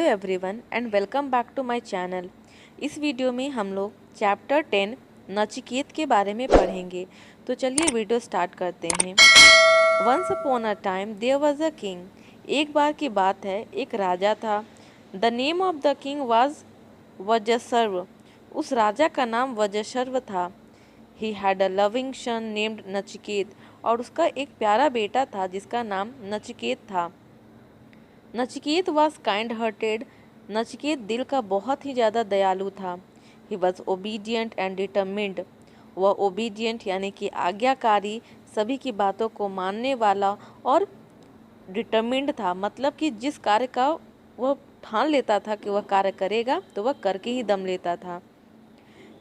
Everyone and welcome back to my channel. इस video में हम लोग चैप्टर 10 नचिकेत के बारे में पढ़ेंगे। तो चलिए वीडियो स्टार्ट करते हैं। Once upon a time there was a king. एक बार की बात है, एक राजा था। The name of the king was Vajrasarva. उस राजा का नाम वज्रसर्व था। He had a loving son named Nachiket. और उसका एक प्यारा बेटा था जिसका नाम नचिकेत था। Nachiket was kind hearted. Nachiket दिल का बहुत ही ज़्यादा दयालु था। He was obedient and determined. वह ओबीडियंट यानी कि आज्ञाकारी, सभी की बातों को मानने वाला और डिटर्मिन्ड था, मतलब कि जिस कार्य का वह ठान लेता था कि वह कार्य करेगा तो वह करके ही दम लेता था।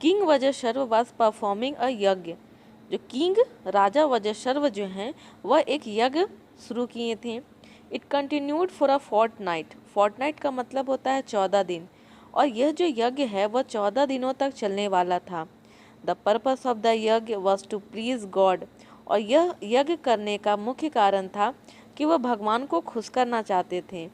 किंग वज्रसर्व वॉज परफॉर्मिंग अ यज्ञ। जो किंग राजा वज्रसर्व जो हैं वह एक यज्ञ शुरू किए थे। It continued for a fortnight. Fortnight का मतलब होता है 14 दिन, और यह जो यज्ञ है वह 14 दिनों तक चलने वाला था। द पर्पस ऑफ द यज्ञ वॉज टू प्लीज गॉड। और यह यज्ञ करने का मुख्य कारण था कि वह भगवान को खुश करना चाहते थे।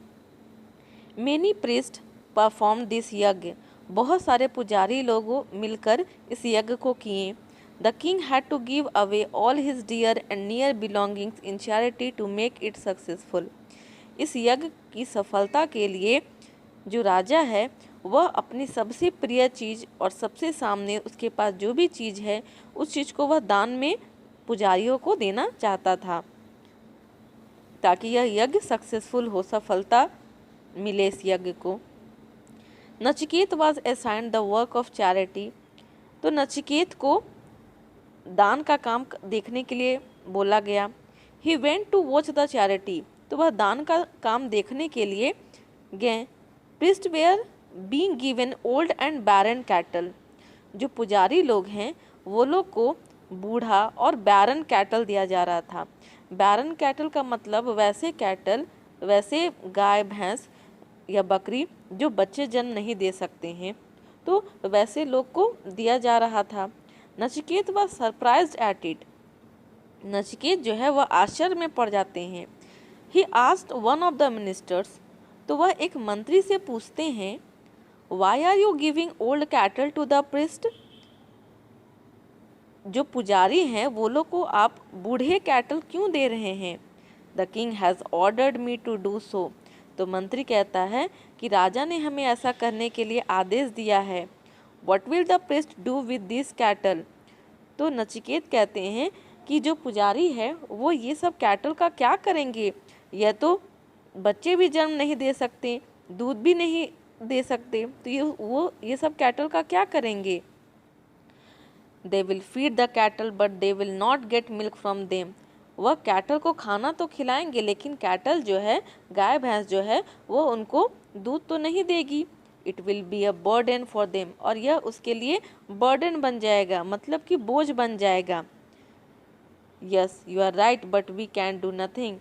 मेनी प्रीस्ट परफॉर्म दिस यज्ञ। बहुत सारे पुजारी लोगों मिलकर इस यज्ञ को किए। The king had to give away all his dear and near belongings in charity to make it successful. इस यज्ञ की सफलता के लिए जो राजा है वह अपनी सबसे प्रिय चीज़ और सबसे सामने उसके पास जो भी चीज़ है उस चीज़ को वह दान में पुजारियों को देना चाहता था, ताकि यह यज्ञ सक्सेसफुल हो, सफलता मिले इस यज्ञ को। Nachiket was assigned the work of charity. तो नचिकेत को दान का काम देखने के लिए बोला गया। He went to watch the charity. तो वह दान का काम देखने के लिए गए। Priest were being given old and barren cattle. जो पुजारी लोग हैं वो लोग को बूढ़ा और बैरन कैटल दिया जा रहा था। बैरन कैटल का मतलब वैसे कैटल, वैसे गाय भैंस या बकरी जो बच्चे जन्म नहीं दे सकते हैं, तो वैसे लोग को दिया जा रहा था। नचिकेत वह सरप्राइज्ड एट इट। नचिकेत जो है वह आश्चर्य में पड़ जाते हैं। He asked one of the ministers. तो वह एक मंत्री से पूछते हैं, why are you giving old cattle to the priest. जो पुजारी हैं वो लोग को आप बूढ़े कैटल क्यों दे रहे हैं। The king has ordered me to do so. तो मंत्री कहता है कि राजा ने हमें ऐसा करने के लिए आदेश दिया है। What will the priest do with this cattle. तो नचिकेत कहते हैं कि जो पुजारी है वो ये सब कैटल का क्या करेंगे। यह तो बच्चे भी जन्म नहीं दे सकते, दूध भी नहीं दे सकते, तो ये सब कैटल का क्या करेंगे। They will feed the cattle but they will not get milk from them. वह कैटल को खाना तो खिलाएंगे, लेकिन कैटल जो है, गाय भैंस जो है, वो उनको दूध तो नहीं देगी। It will be a burden for them. और यह उसके लिए बर्डन बन जाएगा, मतलब कि बोझ बन जाएगा। Yes you are right but we can do nothing.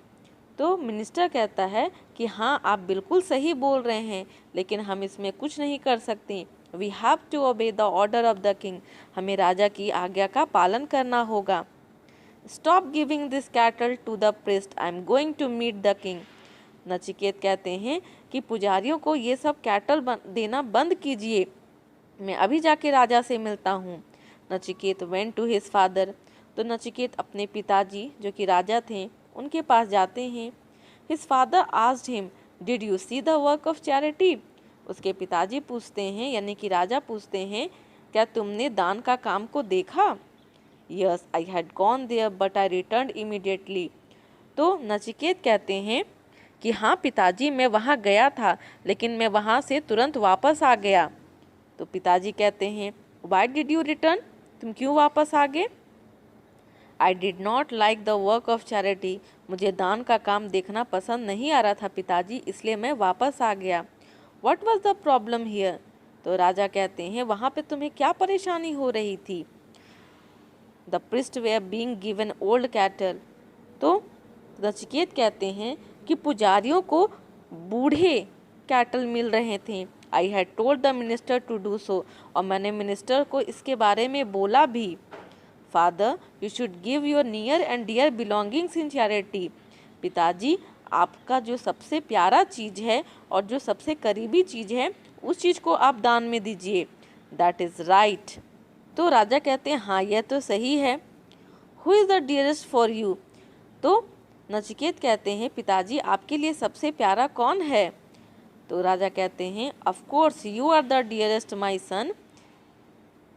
तो मिनिस्टर कहता है कि हाँ आप बिल्कुल सही बोल रहे हैं, लेकिन हम इसमें कुछ नहीं कर सकते। We have to obey the order of the king. हमें राजा की आज्ञा का पालन करना होगा। Stop giving this cattle to the priest, I am going to meet the king. Nachiket कहते हैं कि पुजारियों को ये सब कैटल देना बंद कीजिए, मैं अभी जाके राजा से मिलता हूँ। Nachiket went to his father. तो नचिकेत अपने पिताजी जो कि राजा थे उनके पास जाते हैं। His father asked him, did you see the work of charity. उसके पिताजी पूछते हैं, यानी कि राजा पूछते हैं, क्या तुमने दान का काम को देखा। Yes I had gone there but I return immediately. तो नचिकेत कहते हैं कि हाँ पिताजी मैं वहाँ गया था, लेकिन मैं वहाँ से तुरंत वापस आ गया। तो पिताजी कहते हैं, वाई डिड यू रिटर्न, तुम क्यों वापस आ गए। I did not like the work of charity. मुझे दान का काम देखना पसंद नहीं आ रहा था पिताजी, इसलिए मैं वापस आ गया। What was the problem here. तो राजा कहते हैं, वहाँ पे तुम्हें क्या परेशानी हो रही थी। The priest were being given old cattle. तो नचिकेत कहते हैं कि पुजारियों को बूढ़े कैटल मिल रहे थे। I had told the minister to do so. और मैंने मिनिस्टर को इसके बारे में बोला भी। Father you should give your near and dear belongings in charity. पिताजी आपका जो सबसे प्यारा चीज़ है और जो सबसे करीबी चीज़ है उस चीज़ को आप दान में दीजिए। That is right. तो राजा कहते हैं हाँ यह तो सही है। Who is the dearest for you? तो नचिकेत कहते हैं पिताजी आपके लिए सबसे प्यारा कौन है? तो राजा कहते हैं of course you are the dearest my son.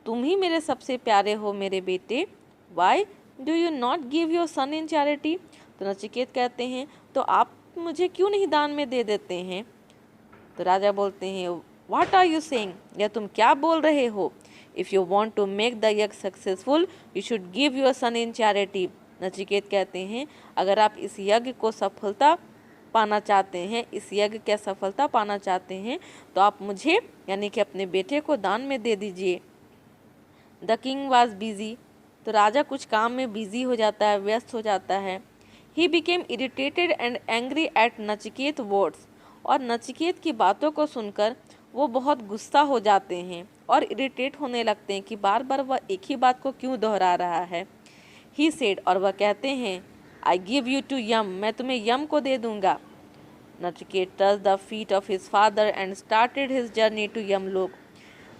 तुम ही मेरे सबसे प्यारे हो मेरे बेटे। Why do you not give your son in charity? तो नचिकेत कहते हैं तो आप मुझे क्यों नहीं दान में दे देते हैं? तो राजा बोलते हैं व्हाट आर यू सेइंग? या तुम क्या बोल रहे हो? If you want to make the yagya successful you should give your son in charity. Nachiket कहते हैं अगर आप इस यज्ञ को सफलता पाना चाहते हैं, इस यज्ञ क्या सफलता पाना चाहते हैं, तो आप मुझे यानी कि अपने बेटे को दान में दे दीजिए। The king was busy. तो राजा कुछ काम में बिजी हो जाता है, व्यस्त हो जाता है। He became irritated and angry at Nachiket words. और नचिकेत की बातों को सुनकर वो बहुत गुस्सा हो जाते हैं और इरिटेट होने लगते हैं कि बार बार वह एक ही बात को क्यों दोहरा रहा है। ही सेड, और वह कहते हैं I give you to Yama, मैं तुम्हें यम को दे दूंगा। Nachiket touch the feet of his father and started his journey to Yamalok.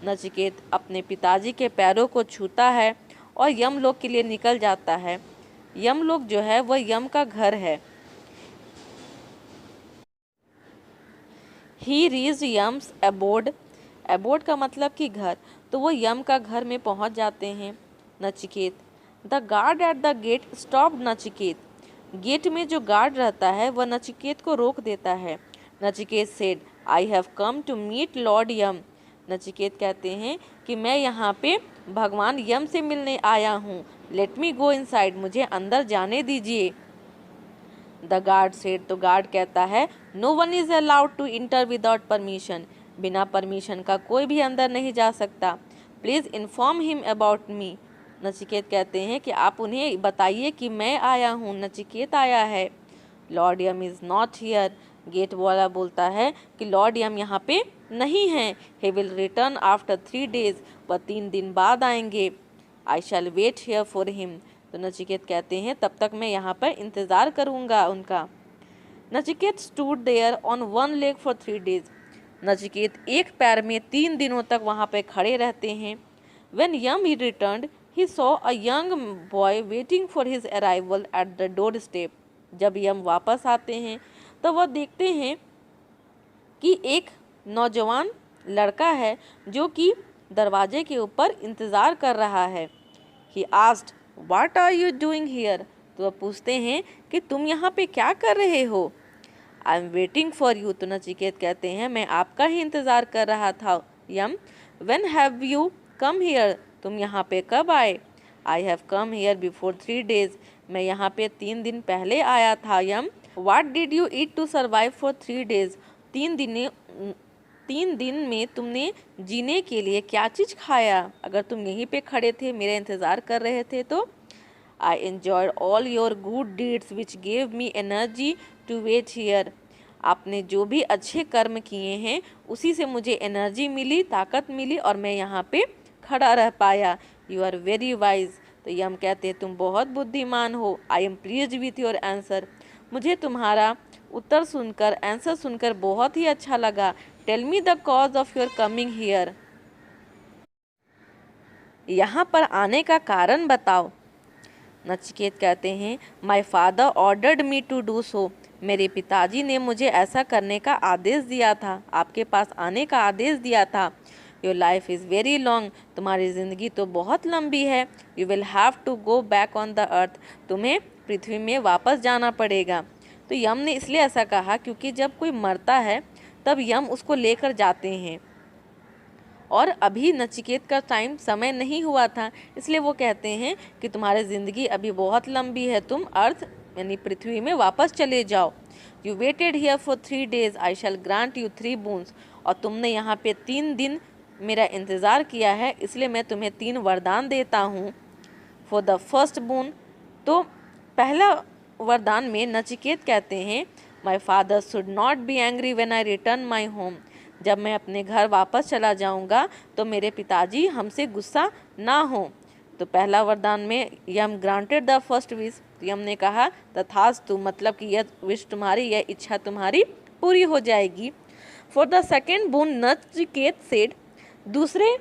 Nachiket अपने पिताजी के पैरों को छूता है और यमलोक के लिए निकल जाता है। यमलोक जो है वह यम का घर है। ही रीच्ड यम्स एबोर्ड। एबोर्ड का मतलब कि घर, तो वो यम का घर में पहुंच जाते हैं। Nachiket the guard at the gate stopped Nachiket. Gate में जो गार्ड रहता है वह नचिकेत को रोक देता है। Nachiket said I have come to meet lord Yama. Nachiket कहते हैं कि मैं यहाँ पे भगवान यम से मिलने आया हूँ। लेट मी गो इनसाइड, मुझे अंदर जाने दीजिए। द गार्ड सेड, तो गार्ड कहता है no one is allowed to enter without permission. बिना परमिशन का कोई भी अंदर नहीं जा सकता। Please inform him about me. Nachiket कहते हैं कि आप उन्हें बताइए कि मैं आया हूँ, नचिकेत आया है। Lord Yama is not here. Gate वाला बोलता है कि लॉर्ड यम यहाँ पे नहीं हैं। He will return after 3 days, वह 3 दिन बाद आएंगे। आई शैल वेट हियर फॉर हिम। तो नचिकेत कहते हैं तब तक मैं यहाँ पर इंतज़ार करूँगा उनका। Nachiket stood there on one leg for 3 days। Nachiket एक पैर में 3 दिनों तक वहाँ पे खड़े रहते हैं। When Yama he returned he saw a young boy waiting for his arrival at the door step. जब यम वापस आते हैं तो वह देखते हैं कि एक नौजवान लड़का है जो कि दरवाजे के ऊपर इंतज़ार कर रहा है। He asked what are you doing here? तो वह पूछते हैं कि तुम यहाँ पे क्या कर रहे हो? I am waiting for you. तो नचिकेत कहते हैं मैं आपका ही इंतज़ार कर रहा था Yama. When have you come here? तुम यहाँ पे कब आए? I have come here before 3 days। मैं यहाँ पे 3 दिन पहले आया था Yama. What did you eat to survive for 3 days? 3 दिन में तुमने जीने के लिए क्या चीज़ खाया? अगर तुम यहीं पे खड़े थे, मेरा इंतज़ार कर रहे थे तो। I enjoyed all your good deeds which gave me energy to wait here. आपने जो भी अच्छे कर्म किए हैं उसी से मुझे एनर्जी मिली, ताकत मिली और मैं यहाँ पे खड़ा रह पाया। You are very wise. तो यम कहते हैं तुम बहुत बुद्धिमान हो। I am pleased with your answer. मुझे तुम्हारा उत्तर सुनकर, आंसर सुनकर बहुत ही अच्छा लगा। Tell me the cause of your coming here. यहाँ पर आने का कारण बताओ। नचिकेत कहते हैं my father ordered me to do so. मेरे पिताजी ने मुझे ऐसा करने का आदेश दिया था, आपके पास आने का आदेश दिया था। Your life is very long. तुम्हारी ज़िंदगी तो बहुत लंबी है। You will have to go back on the earth. तुम्हें पृथ्वी में वापस जाना पड़ेगा। तो यम ने इसलिए ऐसा कहा क्योंकि जब कोई मरता है तब यम उसको लेकर जाते हैं और अभी नचिकेत का समय नहीं हुआ था, इसलिए वो कहते हैं कि तुम्हारी ज़िंदगी अभी बहुत लंबी है, तुम अर्थ यानी पृथ्वी में वापस चले जाओ। You waited here for 3 days, I shall grant you 3 boons। और तुमने यहाँ पे 3 दिन मेरा इंतज़ार किया है, इसलिए मैं तुम्हें 3 वरदान देता हूँ। फॉर द फर्स्ट boon, तो पहला वरदान में नचिकेत कहते हैं my father should not be angry when I return my home. जब मैं अपने घर वापस चला जाऊंगा तो मेरे पिताजी हमसे गुस्सा ना हो। तो पहला वरदान में यम ग्रांटेड द फर्स्ट विश, यम ने कहा तथास्तु, मतलब कि यह विश तुम्हारी, यह इच्छा तुम्हारी पूरी हो जाएगी। For the second boon Nachiket said, दूसरे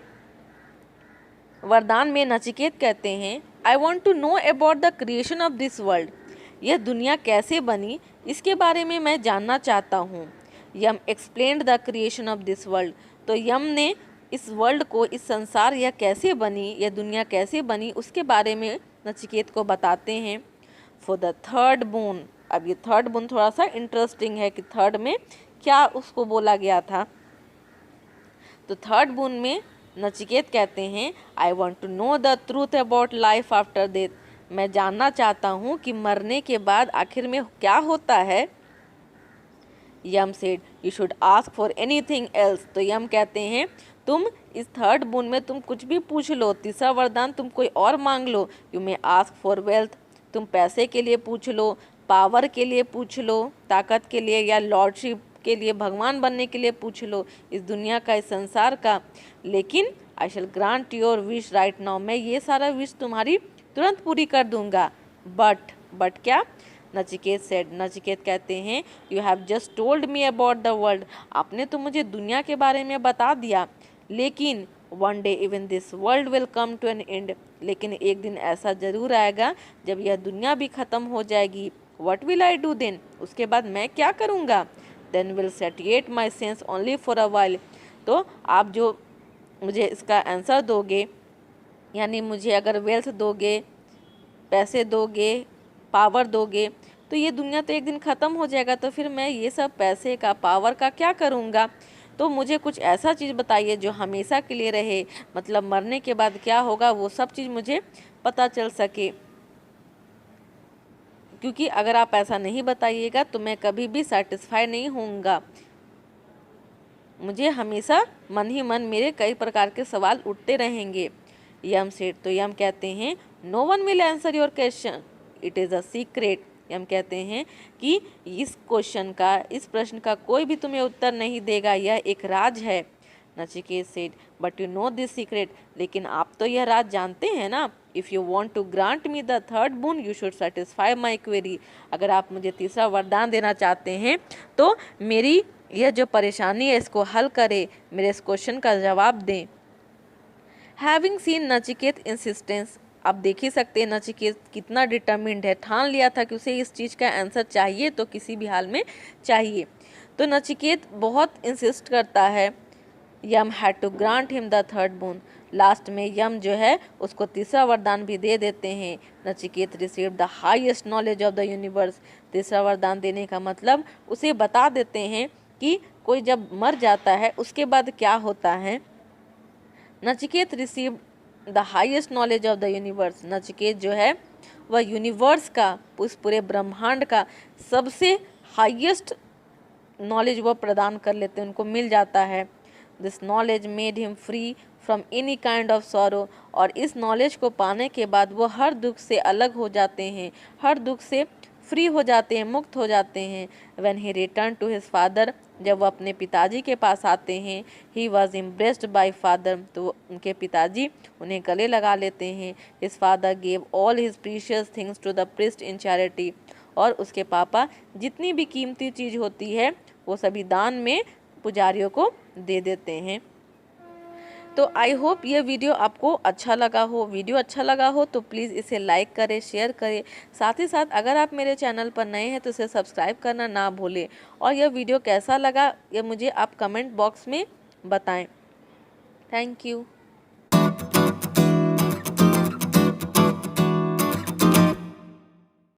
वरदान में नचिकेत कहते हैं I want to know about the creation of this world, यह दुनिया कैसे बनी इसके बारे में मैं जानना चाहता हूँ। Yama explained the creation of this world, तो यम ने इस वर्ल्ड को, इस संसार यह कैसे बनी, यह दुनिया कैसे बनी उसके बारे में नचिकेत को बताते हैं। फॉर द थर्ड बोन, अब ये थर्ड बोन थोड़ा सा इंटरेस्टिंग है कि थर्ड में क्या उसको बोला गया था। तो थर्ड बोन में नचिकेत कहते हैं I want to know the truth about life after death, मैं जानना चाहता हूँ कि मरने के बाद आखिर में क्या होता है। Yama said you should ask for anything else, तो यम कहते हैं तुम इस थर्ड बोन में तुम कुछ भी पूछ लो, तीसरा वरदान तुम कोई और मांग लो। You may ask for wealth, तुम पैसे के लिए पूछ लो, पावर के लिए पूछ लो, ताकत के लिए, या लॉर्डशिप के लिए, भगवान बनने के लिए पूछ लो, इस दुनिया का, इस संसार का। लेकिन I shall grant your wish right now, मैं ये सारा विश तुम्हारी तुरंत पूरी कर दूंगा। बट क्या? नचिकेत सेड, नचिकेत कहते हैं you have just told me about the world, आपने तो मुझे दुनिया के बारे में बता दिया, लेकिन one day even this world will come to an end, लेकिन एक दिन ऐसा जरूर आएगा जब यह दुनिया भी खत्म हो जाएगी। What will I do then, उसके बाद मैं क्या करूँगा। Then will satiate my sense only for a while, तो आप जो मुझे इसका आंसर दोगे, यानी मुझे अगर वेल्थ दोगे, पैसे दोगे, पावर दोगे, तो ये दुनिया तो एक दिन ख़त्म हो जाएगा, तो फिर मैं ये सब पैसे का, पावर का क्या करूँगा। तो मुझे कुछ ऐसा चीज़ बताइए जो हमेशा के लिए रहे, मतलब मरने के बाद क्या होगा वो सब चीज़ मुझे पता चल सके, क्योंकि अगर आप ऐसा नहीं बताइएगा तो मैं कभी भी सेटिस्फाई नहीं होऊंगा, मुझे हमेशा मन ही मन मेरे कई प्रकार के सवाल उठते रहेंगे। यम सेड, तो यम कहते हैं no one will answer your question, it is a secret, हम कहते हैं कि इस क्वेश्चन का, इस प्रश्न का कोई भी तुम्हें उत्तर नहीं देगा, यह एक राज है। Nachiket said but you know this secret, लेकिन आप तो यह राज जानते हैं ना। If you want to grant me the third boon you should satisfy my query, अगर आप मुझे तीसरा वरदान देना चाहते हैं तो मेरी यह जो परेशानी है इसको हल करें, मेरे इस क्वेश्चन का जवाब दें। हैविंग सीन नचिकेत इंसिस्टेंस, आप देख ही सकते हैं नचिकेत कितना डिटर्मिन्ड है, ठान लिया था कि उसे इस चीज़ का आंसर चाहिए तो किसी भी हाल में चाहिए। तो नचिकेत बहुत इंसिस्ट करता है। Yama had to grant him the third boon, last में यम जो है उसको तीसरा वरदान भी दे देते हैं। Nachiket receive the highest knowledge of the universe, तीसरा वरदान देने का मतलब उसे बता देते हैं कि कोई जब मर जाता है उसके बाद क्या होता है। Nachiket receive the highest knowledge of the universe, Nachiket जो है वह यूनिवर्स का, उस पूरे ब्रह्मांड का सबसे हाईएस्ट नॉलेज वह प्रदान कर लेते हैं, उनको मिल जाता है। This knowledge made him free from any kind of sorrow, और इस नॉलेज को पाने के बाद वो हर दुख से अलग हो जाते हैं, हर दुख से फ्री हो जाते हैं, मुक्त हो जाते हैं। When he return to his father, जब वो अपने पिताजी के पास आते हैं, he was embraced by father, तो उनके पिताजी उन्हें गले लगा लेते हैं। His father gave all his precious things to the priest in charity, और उसके पापा जितनी भी कीमती चीज़ होती है वो सभी दान में पुजारियों को दे देते हैं। तो आई होप ये वीडियो आपको अच्छा लगा हो। वीडियो अच्छा लगा हो तो प्लीज़ इसे लाइक करें, शेयर करें। साथ ही साथ अगर आप मेरे चैनल पर नए हैं तो इसे सब्सक्राइब करना ना भूलें। और यह वीडियो कैसा लगा ये मुझे आप कमेंट बॉक्स में बताएं। Thank you.